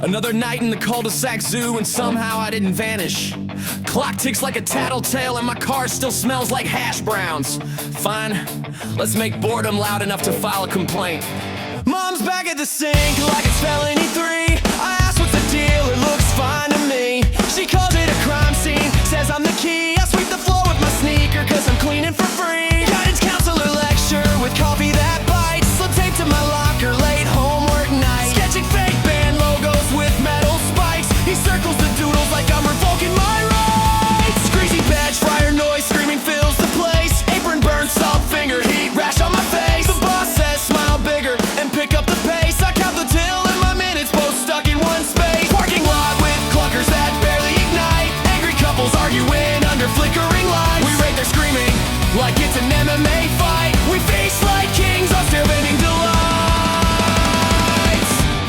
Another night in the cul-de-sac zoo and somehow I didn't vanish. Clock ticks like a tattletale and my car still smells like hash browns. Fine, let's make boredom loud enough to file a complaint. Mom's back at the sink like it's felony 3. I asked what's the deal, it looks fine to me. She calls it a crime scene, says I'm the key. I sweep the floor with my sneaker cause I'm cleaning for free. Guidance counselor lecture with coffee that bites. Slip tape to my locker, late homework night. Sketching fake band logos with metal spikes. He circles the doodles like I'm revoking my rights. Greasy badge, fryer noise, screaming fills the place. Apron burn, salt finger, heat rash on my face. The boss says smile bigger and pick up the pace. I count the till and my minutes both stuck in one space. Parking lot with clunkers that barely ignite. Angry couples arguing under flickering lights. We rate their screaming like it's an MMA fight. We feast like kings on still vending delights.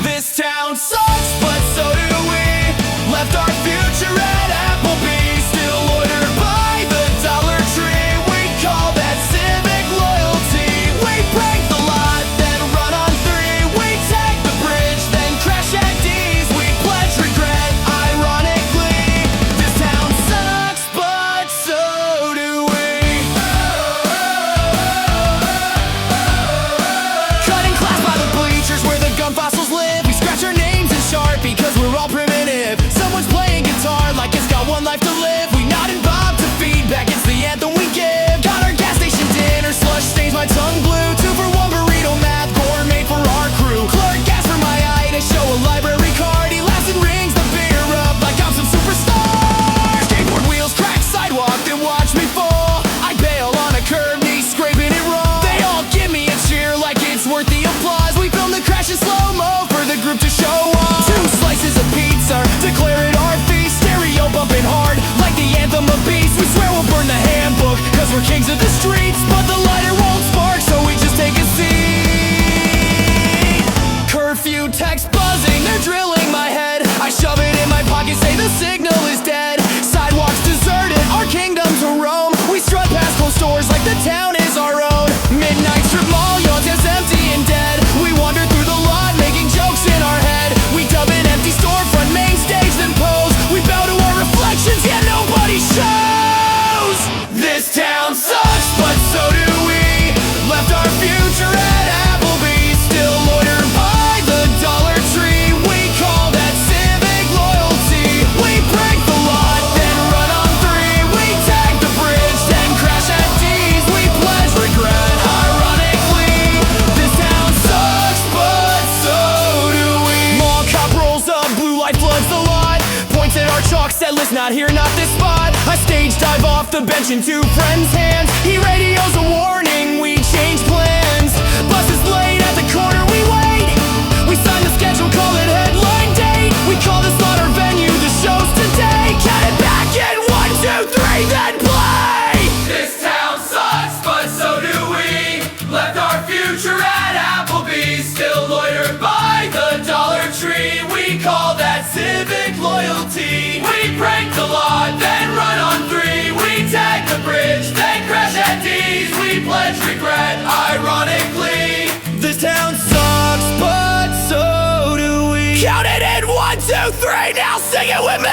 This town sucks, but so do we. Left our future at Applebee's. Still loiter by the Dollar Tree. We call that civic loyalty. We break the lot, then run on 3. We take the bridge, then crash at D's. We pledge regret, ironically. This town sucks, but so do we. Cutting class by the bleachers where the gun fossils live. We scratch our names in Sharpie cause we're all primitive. Someone's playing guitar like it's got one life to live. We nod and bob to feedback, it's the anthem we give. Got our gas station dinner, slush stains my tongue blue. 2 for 1 burrito math, gourmet for our crew. Clerk gas for my eye to show a library card. He laughs and rings the beer up like I'm some superstar. Skateboard wheels crack sidewalk, then watch me fall. I bail on a curve, knee scraping it raw. They all give me a cheer like it's worth the applause. We film the crash in slow-mo for the group to show off. 2 slices of pizza, declare it our feast. Stereo bumping hard like the anthem of beasts. We swear we'll burn the handbook cause we're kings of the streets. But the lighter won't spark so we just take a seat. Curfew text buzzing, they're drilling my head. I shove it in my pocket, say the signal is dead. Sidewalks deserted, our kingdom to roam. We strut past closed stores like the town is our own. Midnight strip mall, yawns as empty and dead. We wander through the lot making jokes in our head. We dub an empty storefront, main stage, then pose. We bow to our reflections, yet nobody shows. This town sucks, but so do we. Left our future at Applebee's. Still loiter by the Dollar Tree. We call that civic loyalty. We break the lot, then run on 3. We tag the bridge, then crash at D's. We pledge regret, ironically. This town sucks, but so do we. Mall cop rolls up, blue light floods the lot. Points at our chalk, said let's not here, not this spot. I stage dive off the bench in 2 friends' hands. He radios a warning, we change plans. Bus is late at the corner, we wait. We sign the schedule, call it headline date. We call this lot our venue, the show's today. Count it back in 1, 2, 3, then play. This town sucks, but so do we. Left our future at Applebee's. Still loiter by the Dollar Tree. We call that civic loyalty. We break the lot, then run on 3. We tag the bridge, then crash at D's. We pledge regret, ironically. This town sucks, but so do we. Count it in 1, 2, 3, now sing it with me.